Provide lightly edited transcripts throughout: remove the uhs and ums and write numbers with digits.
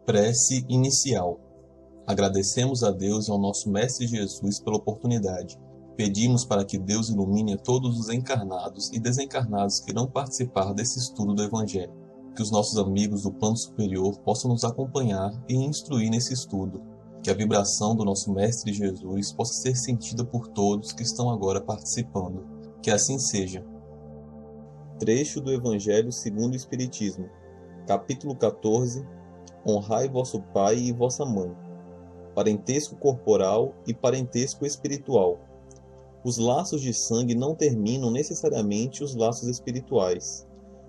Prece inicial. Agradecemos a Deus e ao nosso Mestre Jesus pela oportunidade. Pedimos para que Deus ilumine a todos os encarnados e desencarnados que irão participar desse estudo do Evangelho. Que os nossos amigos do plano superior possam nos acompanhar e instruir nesse estudo. Que a vibração do nosso Mestre Jesus possa ser sentida por todos que estão agora participando. Que assim seja. Trecho do Evangelho segundo o Espiritismo. Capítulo 14. Honrai vosso pai e vossa mãe. Parentesco corporal e parentesco espiritual. Os laços de sangue não terminam necessariamente os laços espirituais.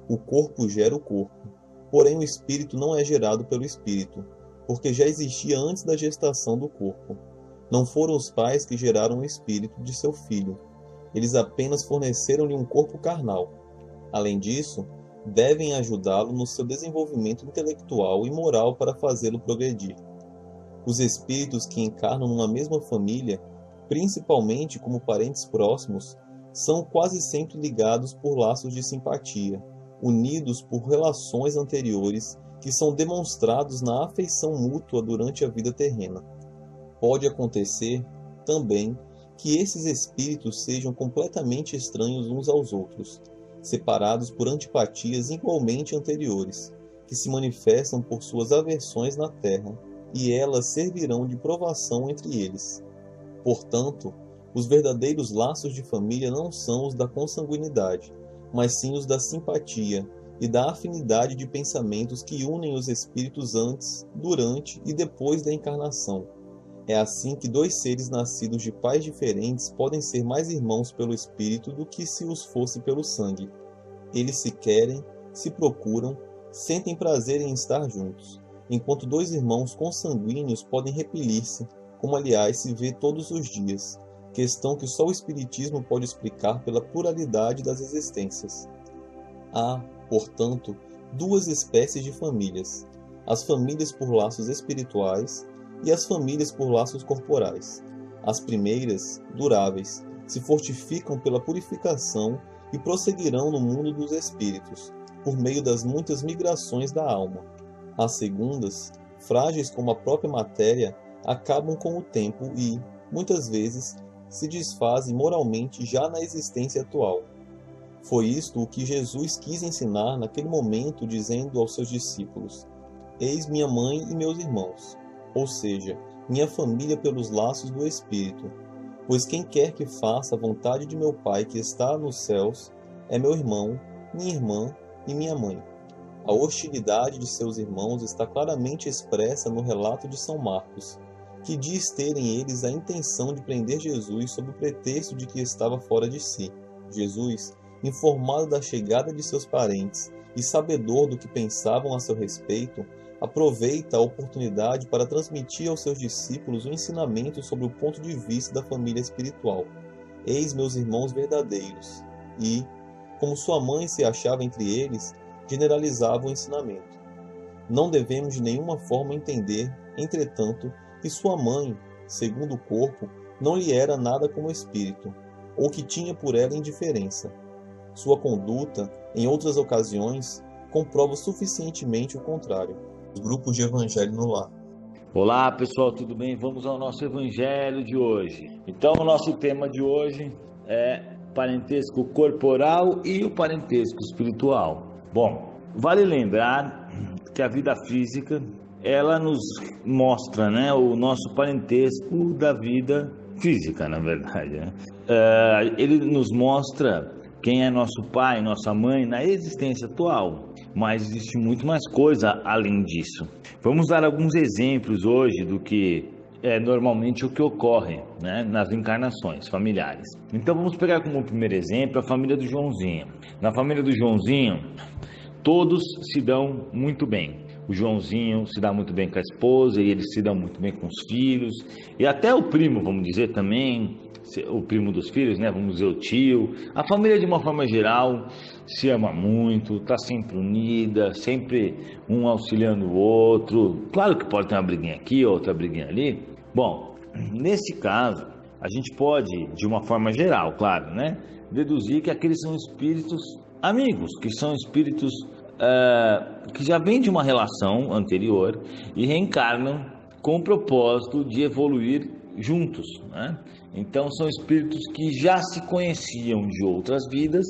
O corpo gera o corpo, porém o espírito não é gerado pelo espírito, porque já existia antes da gestação do corpo. Não foram os pais que geraram o espírito de seu filho. Eles apenas forneceram-lhe um corpo carnal. Além disso, devem ajudá-lo no seu desenvolvimento intelectual e moral para fazê-lo progredir. Os espíritos que encarnam numa mesma família, principalmente como parentes próximos, são quase sempre ligados por laços de simpatia, unidos por relações anteriores que são demonstrados na afeição mútua durante a vida terrena. Pode acontecer, também, que esses espíritos sejam completamente estranhos uns aos outros, separados por antipatias igualmente anteriores, que se manifestam por suas aversões na terra, e elas servirão de provação entre eles. Portanto, os verdadeiros laços de família não são os da consanguinidade, mas sim os da simpatia e da afinidade de pensamentos que unem os espíritos antes, durante e depois da encarnação. É assim que dois seres nascidos de pais diferentes podem ser mais irmãos pelo espírito do que se os fosse pelo sangue. Eles se querem, se procuram, sentem prazer em estar juntos, enquanto dois irmãos consanguíneos podem repelir-se, como aliás se vê todos os dias, questão que só o Espiritismo pode explicar pela pluralidade das existências. Há, portanto, duas espécies de famílias: as famílias por laços espirituais e as famílias por laços corporais. As primeiras, duráveis, se fortificam pela purificação e prosseguirão no mundo dos espíritos, por meio das muitas migrações da alma. As segundas, frágeis como a própria matéria, acabam com o tempo e, muitas vezes, se desfazem moralmente já na existência atual. Foi isto o que Jesus quis ensinar naquele momento, dizendo aos seus discípulos: Eis minha mãe e meus irmãos, ou seja, minha família pelos laços do Espírito. Pois quem quer que faça a vontade de meu Pai que está nos céus é meu irmão, minha irmã e minha mãe. A hostilidade de seus irmãos está claramente expressa no relato de São Marcos, que diz terem eles a intenção de prender Jesus sob o pretexto de que estava fora de si. Jesus, informado da chegada de seus parentes e sabedor do que pensavam a seu respeito, aproveita a oportunidade para transmitir aos seus discípulos o ensinamento sobre o ponto de vista da família espiritual. Eis meus irmãos verdadeiros. E, como sua mãe se achava entre eles, generalizava o ensinamento. Não devemos de nenhuma forma entender, entretanto, que sua mãe, segundo o corpo, não lhe era nada como espírito, ou que tinha por ela indiferença. Sua conduta, em outras ocasiões, comprova suficientemente o contrário. Os grupos de Evangelho no lar. Olá pessoal, tudo bem? Vamos ao nosso Evangelho de hoje. Então o nosso tema de hoje é parentesco corporal e o parentesco espiritual. Bom, vale lembrar que a vida física, ela nos mostra, o nosso parentesco da vida física, na verdade. Ele nos mostra quem é nosso pai, nossa mãe na existência atual, mas existe muito mais coisa além disso. Vamos dar alguns exemplos hoje do que é normalmente o que ocorre, nas encarnações familiares. Então vamos pegar como primeiro exemplo a família do Joãozinho. Na família do Joãozinho, todos se dão muito bem. O Joãozinho se dá muito bem com a esposa, e eles se dão muito bem com os filhos, e até o primo, vamos dizer também, o primo dos filhos, vamos dizer o tio. A família, de uma forma geral, se ama muito, está sempre unida, sempre um auxiliando o outro. Claro que pode ter uma briguinha aqui, outra briguinha ali. Bom, nesse caso, a gente pode, de uma forma geral, claro, deduzir que aqueles são espíritos amigos, que são espíritos que já vêm de uma relação anterior e reencarnam com o propósito de evoluir juntos, né? Então são espíritos que já se conheciam de outras vidas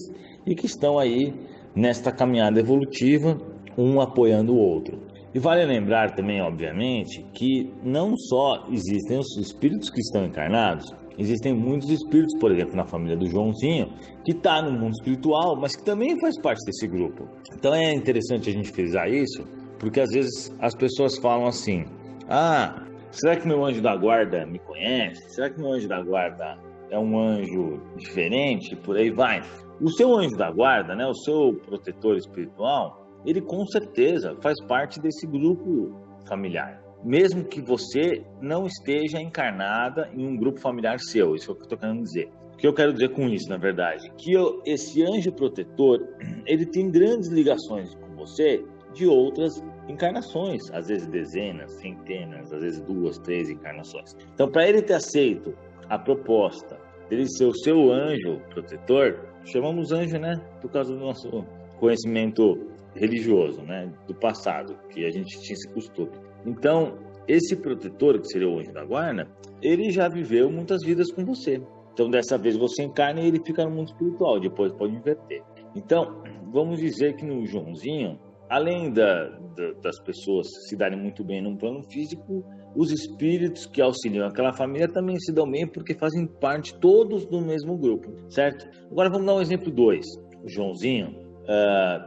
e que estão aí nesta caminhada evolutiva, um apoiando o outro. E vale lembrar também, obviamente, que não só existem os espíritos que estão encarnados, existem muitos espíritos, por exemplo, na família do Joãozinho, que está no mundo espiritual, mas que também faz parte desse grupo. Então é interessante a gente frisar isso, porque às vezes as pessoas falam assim: ah, será que meu anjo da guarda me conhece? Será que meu anjo da guarda é um anjo diferente? Por aí vai. O seu anjo da guarda, né, o seu protetor espiritual, ele com certeza faz parte desse grupo familiar. Mesmo que você não esteja encarnada em um grupo familiar seu, isso é o que eu estou querendo dizer. O que eu quero dizer com isso, na verdade? Que esse anjo protetor, ele tem grandes ligações com você de outras encarnações, às vezes dezenas, centenas, às vezes 2, 3 encarnações. Então, para ele ter aceito a proposta dele ser o seu anjo protetor, chamamos anjo, né, por causa do nosso conhecimento religioso, né, do passado, que a gente tinha esse costume. Então, esse protetor, que seria o anjo da guarda, ele já viveu muitas vidas com você. Então, dessa vez você encarna e ele fica no mundo espiritual, depois pode inverter. Então, vamos dizer que no Joãozinho, além das pessoas se darem muito bem num plano físico, os espíritos que auxiliam aquela família também se dão bem porque fazem parte todos do mesmo grupo, certo? Agora vamos dar um exemplo 2. O Joãozinho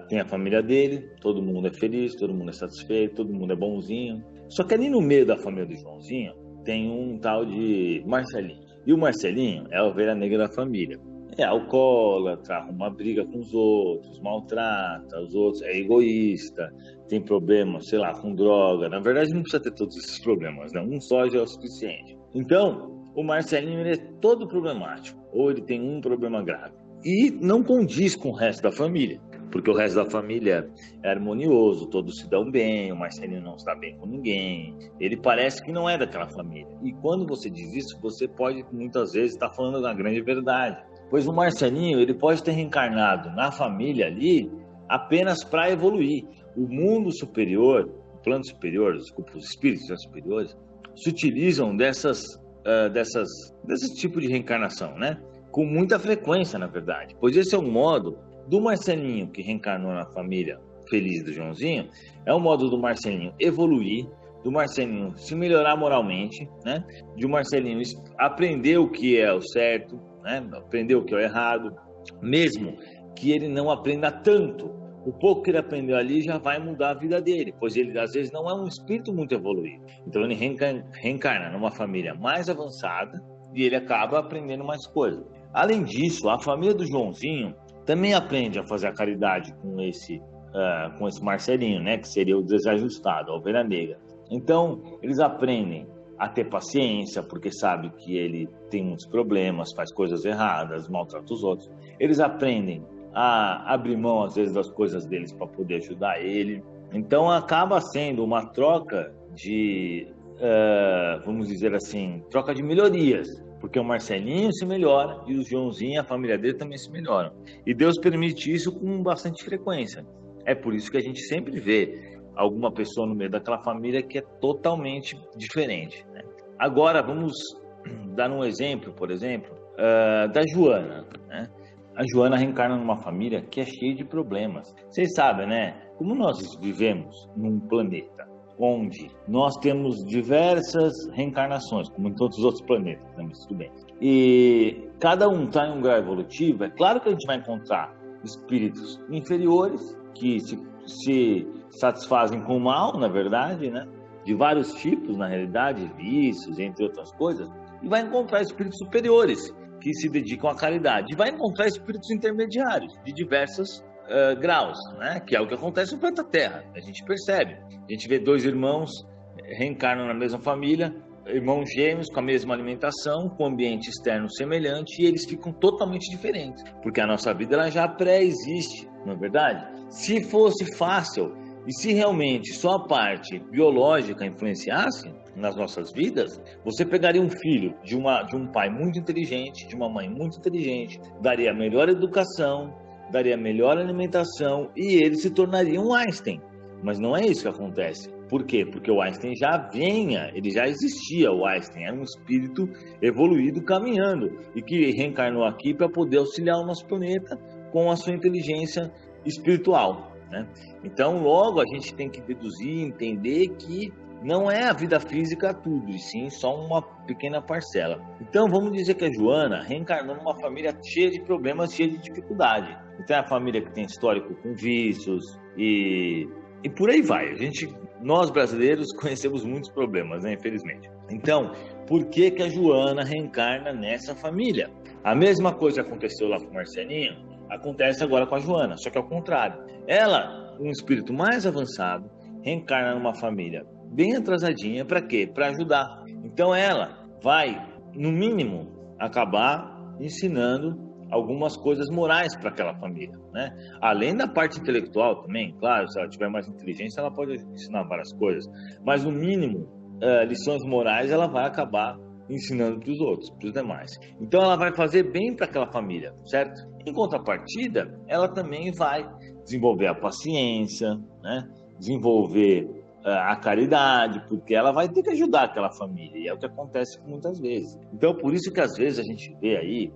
tem a família dele, todo mundo é feliz, todo mundo é satisfeito, todo mundo é bonzinho. Só que ali no meio da família do Joãozinho tem um tal de Marcelinho. E o Marcelinho é a ovelha negra da família. É alcoólatra, arruma briga com os outros, maltrata os outros, é egoísta, tem problemas, sei lá, com droga. Na verdade, não precisa ter todos esses problemas, né? Um só já é o suficiente. Então, o Marcelinho ele é todo problemático, ou ele tem um problema grave. E não condiz com o resto da família, porque o resto da família é harmonioso, todos se dão bem, o Marcelinho não se dá bem com ninguém, ele parece que não é daquela família. E quando você diz isso, você pode muitas vezes estar falando da grande verdade. Pois o Marcelinho, ele pode ter reencarnado na família ali apenas para evoluir. O mundo superior, o plano superior, desculpa, os espíritos superiores, se utilizam desse tipo de reencarnação, né? Com muita frequência, na verdade. Pois esse é o modo do Marcelinho, que reencarnou na família feliz do Joãozinho, é o modo do Marcelinho evoluir, do Marcelinho se melhorar moralmente, né? De o Marcelinho aprender o que é o certo, né? Aprender o que é o errado, mesmo que ele não aprenda tanto. O pouco que ele aprendeu ali já vai mudar a vida dele, pois ele às vezes não é um espírito muito evoluído. Então ele reencarna numa família mais avançada e ele acaba aprendendo mais coisas. Além disso, a família do Joãozinho também aprende a fazer a caridade com esse Marcelinho, né? Que seria o desajustado, a ovelha negra. Então eles aprendem a ter paciência, porque sabe que ele tem muitos problemas, faz coisas erradas, maltrata os outros. Eles aprendem a abrir mão, às vezes, das coisas deles para poder ajudar ele. Então, acaba sendo uma troca de, vamos dizer assim, troca de melhorias, porque o Marcelinho se melhora e o Joãozinho e a família dele também se melhoram. E Deus permite isso com bastante frequência. É por isso que a gente sempre vê alguma pessoa no meio daquela família que é totalmente diferente, né? Agora, vamos dar um exemplo, por exemplo, da Joana, né? A Joana reencarna numa família que é cheia de problemas. Vocês sabem, né? Como nós vivemos num planeta onde nós temos diversas reencarnações, como em todos os outros planetas, né? Mas tudo bem. E cada um está em um grau evolutivo. É claro que a gente vai encontrar espíritos inferiores que se satisfazem com o mal, na verdade, né? De vários tipos, na realidade, vícios, entre outras coisas. E vai encontrar espíritos superiores que se dedicam à caridade. E vai encontrar espíritos intermediários de diversos graus, né? Que é o que acontece no planeta Terra. A gente percebe. A gente vê 2 irmãos reencarnam na mesma família, irmãos gêmeos com a mesma alimentação, com ambiente externo semelhante, e eles ficam totalmente diferentes. Porque a nossa vida ela já pré-existe, não é verdade? Se fosse fácil e se realmente só a parte biológica influenciasse nas nossas vidas, você pegaria um filho de um pai muito inteligente, de uma mãe muito inteligente, daria a melhor educação, daria melhor alimentação e ele se tornaria um Einstein. Mas não é isso que acontece. Por quê? Porque o Einstein ele já existia, o Einstein era um espírito evoluído caminhando e que reencarnou aqui para poder auxiliar o nosso planeta com a sua inteligência espiritual, né? Então, logo a gente tem que deduzir, entender que não é a vida física tudo, e sim só uma pequena parcela. Então, vamos dizer que a Joana reencarnou numa família cheia de problemas, cheia de dificuldade. Então, é a família que tem histórico com vícios e por aí vai. Nós brasileiros conhecemos muitos problemas, né? Infelizmente. Então, por que a Joana reencarna nessa família? A mesma coisa que aconteceu lá com o Marcelinho, acontece agora com a Joana, só que ao contrário. Ela, um espírito mais avançado, reencarna numa família bem atrasadinha, para quê? Para ajudar. Então ela vai, no mínimo, acabar ensinando algumas coisas morais para aquela família, né? Além da parte intelectual também, claro, se ela tiver mais inteligência, ela pode ensinar várias coisas, mas no mínimo, lições morais ela vai acabar ensinando para os outros, para os demais. Então ela vai fazer bem para aquela família, certo? Em contrapartida, ela também vai desenvolver a paciência, né? Desenvolver a caridade, porque ela vai ter que ajudar aquela família, e é o que acontece muitas vezes. Então, por isso que às vezes a gente vê aí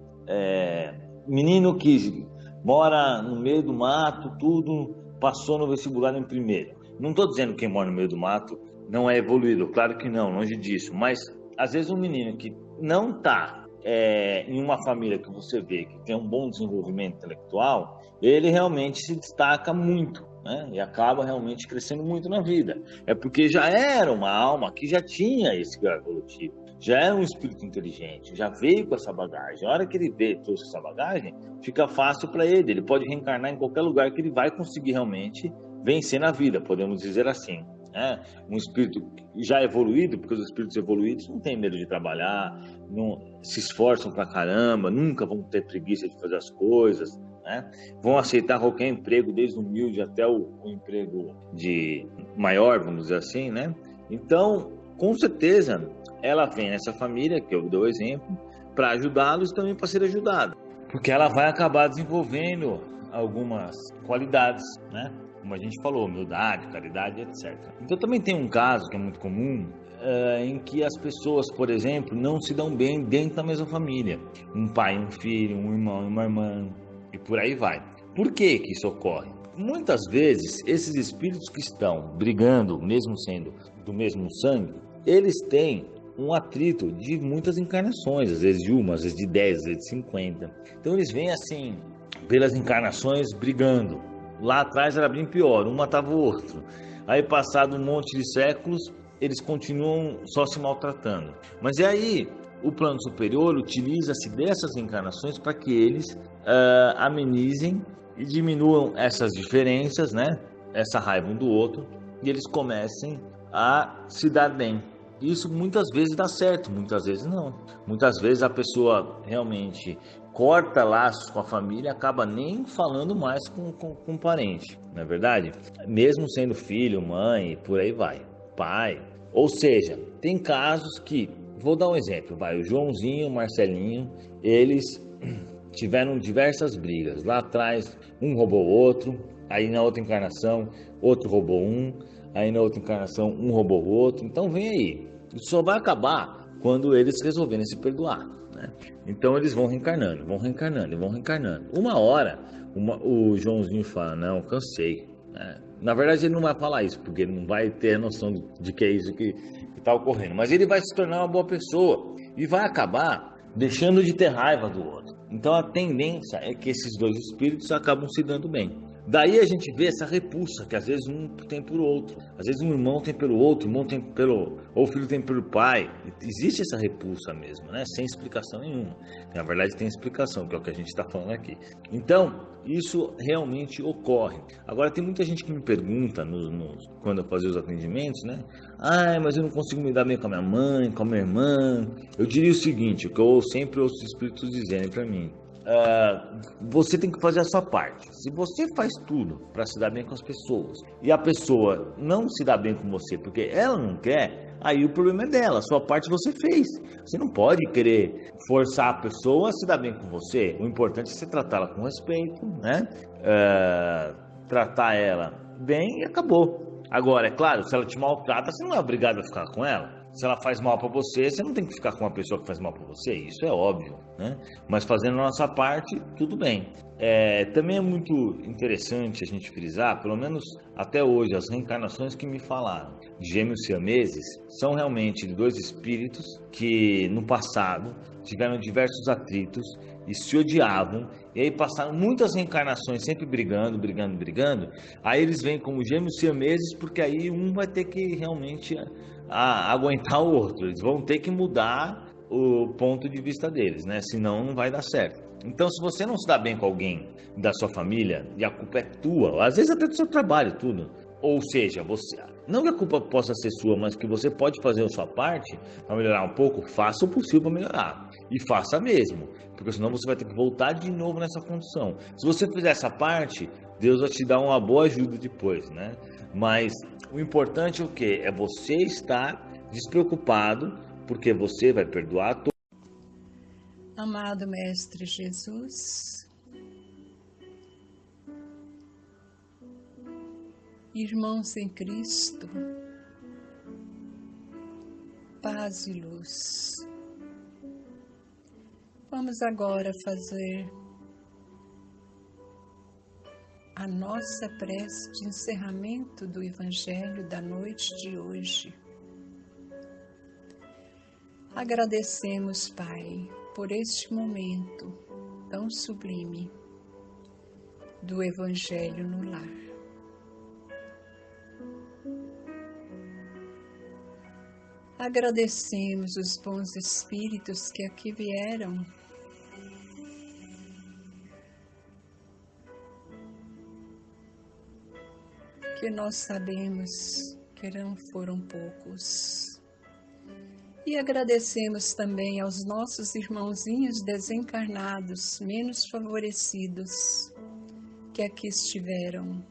menino que mora no meio do mato, tudo, passou no vestibular em primeiro. Não estou dizendo que quem mora no meio do mato não é evoluído, claro que não, longe disso, mas às vezes um menino que não está em uma família que você vê que tem um bom desenvolvimento intelectual, ele realmente se destaca muito, né? E acaba realmente crescendo muito na vida. É porque já era uma alma que já tinha esse grau evolutivo, já era um espírito inteligente, já veio com essa bagagem. A hora que ele trouxe essa bagagem, fica fácil para ele. Ele pode reencarnar em qualquer lugar que ele vai conseguir realmente vencer na vida, podemos dizer assim. Um espírito já evoluído, porque os espíritos evoluídos não têm medo de trabalhar, não se esforçam pra caramba, nunca vão ter preguiça de fazer as coisas, né? Vão aceitar qualquer emprego, desde o humilde até o emprego de maior, vamos dizer assim, né? Então, com certeza, ela vem nessa família, que eu dou o exemplo, para ajudá-los e também para ser ajudada, porque ela vai acabar desenvolvendo algumas qualidades, né? Como a gente falou, humildade, caridade, etc. Então também tem um caso que é muito comum, em que as pessoas, por exemplo, não se dão bem dentro da mesma família. Um pai, um filho, um irmão e uma irmã, e por aí vai. Por que isso ocorre? Muitas vezes, esses espíritos que estão brigando, mesmo sendo do mesmo sangue, eles têm um atrito de muitas encarnações, às vezes de uma, às vezes de 10, às vezes de 50. Então eles vêm assim, pelas encarnações, brigando. Lá atrás era bem pior, um matava o outro. Aí, passado um monte de séculos, eles continuam só se maltratando. Mas aí, o plano superior utiliza-se dessas encarnações para que eles amenizem e diminuam essas diferenças, né? Essa raiva um do outro, e eles comecem a se dar bem. Isso muitas vezes dá certo, muitas vezes não. Muitas vezes a pessoa realmente corta laços com a família, acaba nem falando mais com o parente, não é verdade? Mesmo sendo filho, mãe, por aí vai, pai. Ou seja, tem casos que, vou dar um exemplo, o Joãozinho, o Marcelinho, eles tiveram diversas brigas. Lá atrás, um roubou o outro, aí na outra encarnação, outro roubou um, aí na outra encarnação, um roubou o outro. Então vem aí, isso só vai acabar quando eles resolverem se perdoar, né? Então eles vão reencarnando. Uma hora, o Joãozinho fala, não, cansei, né? Na verdade ele não vai falar isso, porque ele não vai ter noção de que é isso que está ocorrendo. Mas ele vai se tornar uma boa pessoa e vai acabar deixando de ter raiva do outro. Então a tendência é que esses dois espíritos acabam se dando bem. Daí a gente vê essa repulsa, que às vezes um tem pelo outro. Às vezes um irmão tem pelo outro, o irmão tem pelo... ou o filho tem pelo pai. Existe essa repulsa mesmo, né? Sem explicação nenhuma. Na verdade tem explicação, que é o que a gente está falando aqui. Então, isso realmente ocorre. Agora tem muita gente que me pergunta, quando eu fazia os atendimentos, né? Mas eu não consigo me dar bem com a minha mãe, com a minha irmã. Eu diria o seguinte, o que eu sempre ouço os espíritos dizerem para mim. você tem que fazer a sua parte. Se você faz tudo para se dar bem com as pessoas e a pessoa não se dá bem com você porque ela não quer, aí o problema é dela. A sua parte você fez. Você não pode querer forçar a pessoa a se dar bem com você. O importante é você tratá-la com respeito, né? Tratar ela bem e acabou. Agora, é claro, se ela te maltrata, você não é obrigado a ficar com ela. Se ela faz mal para você, você não tem que ficar com uma pessoa que faz mal para você, isso é óbvio, né? Mas fazendo a nossa parte, tudo bem. Também é muito interessante a gente frisar, pelo menos até hoje, as reencarnações que me falaram de gêmeos siameses são realmente de dois espíritos que no passado tiveram diversos atritos e se odiavam, e aí passaram muitas reencarnações sempre brigando. Aí eles vêm como gêmeos siameses, porque aí um vai ter que realmente aguentar o outro. Eles vão ter que mudar o ponto de vista deles, né? Senão não vai dar certo. Então, se você não se dá bem com alguém da sua família, e a culpa é tua, às vezes até do seu trabalho, tudo. Ou seja, você, não que a culpa possa ser sua, mas que você pode fazer a sua parte para melhorar um pouco, faça o possível para melhorar. E faça mesmo, porque senão você vai ter que voltar de novo nessa condição. Se você fizer essa parte, Deus vai te dar uma boa ajuda depois, né? Mas o importante é o quê? É você estar despreocupado, porque você vai perdoar todos. Amado Mestre Jesus, irmãos em Cristo, paz e luz. Vamos agora fazer a nossa prece de encerramento do Evangelho da noite de hoje. Agradecemos, Pai, por este momento tão sublime do Evangelho no lar. Agradecemos os bons espíritos que aqui vieram que nós sabemos que não foram poucos. E agradecemos também aos nossos irmãozinhos desencarnados, menos favorecidos, que aqui estiveram.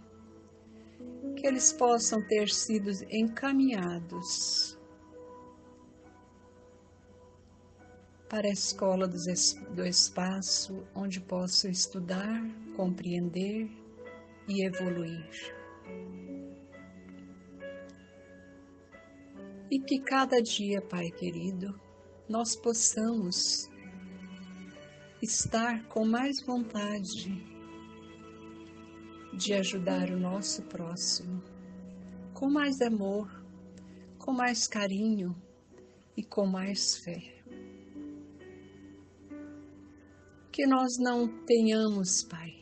Que eles possam ter sido encaminhados para a escola do espaço, onde possam estudar, compreender e evoluir. E que cada dia, Pai querido, nós possamos estar com mais vontade de ajudar o nosso próximo, com mais amor, com mais carinho e com mais fé. Que nós não tenhamos, Pai,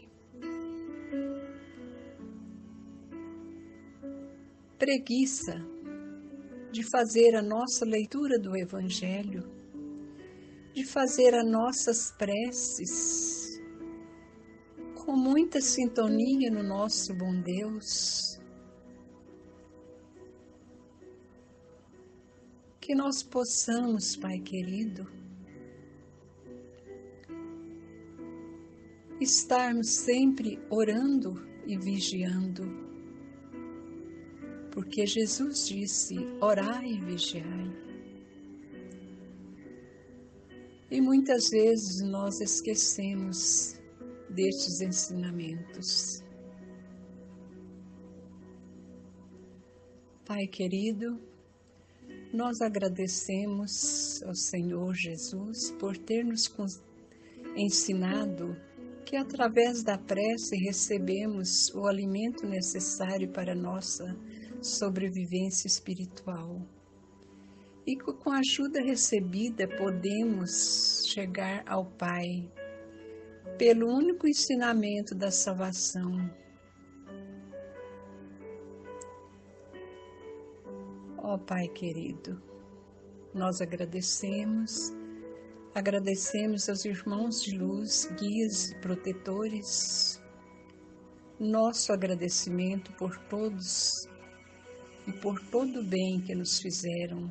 preguiça de fazer a nossa leitura do Evangelho, de fazer as nossas preces com muita sintonia no nosso bom Deus. Que nós possamos, Pai querido, estarmos sempre orando e vigiando, porque Jesus disse, orai e vigiai. E muitas vezes nós esquecemos destes ensinamentos. Pai querido, nós agradecemos ao Senhor Jesus por ter nos ensinado que através da prece recebemos o alimento necessário para a nossa sobrevivência espiritual. E com a ajuda recebida podemos chegar ao Pai pelo único ensinamento da salvação. Ó Pai querido, nós agradecemos aos irmãos de luz, guias e protetores, nosso agradecimento por todos e por todo o bem que nos fizeram.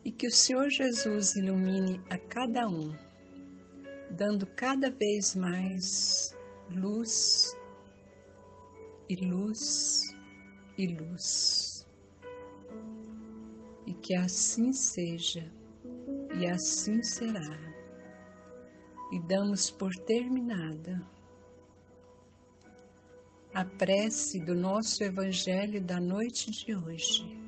E que o Senhor Jesus ilumine a cada um dando cada vez mais luz e luz e luz. E que assim seja, e assim será. E damos por terminada a prece do nosso Evangelho da noite de hoje,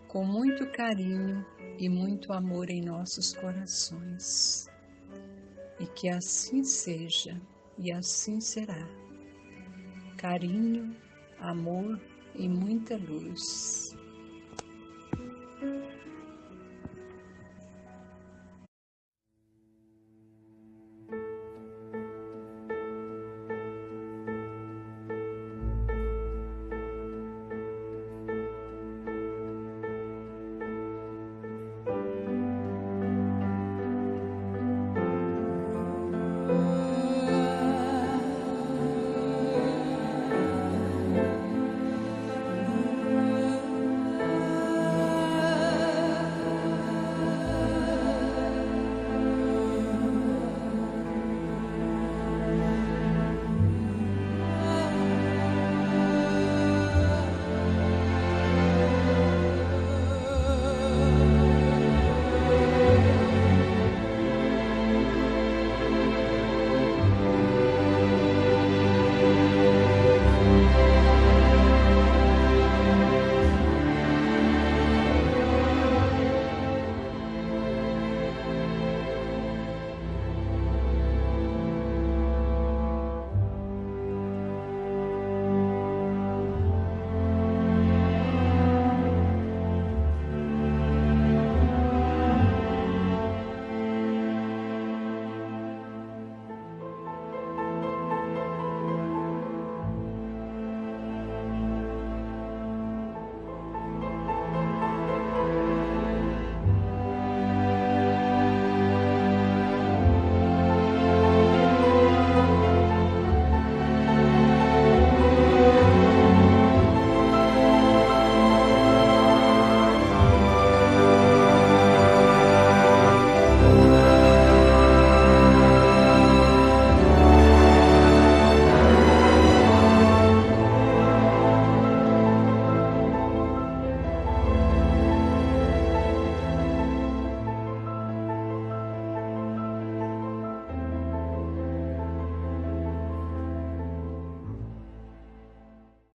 com muito carinho e muito amor em nossos corações. E que assim seja, e assim será. Carinho, amor e muita luz.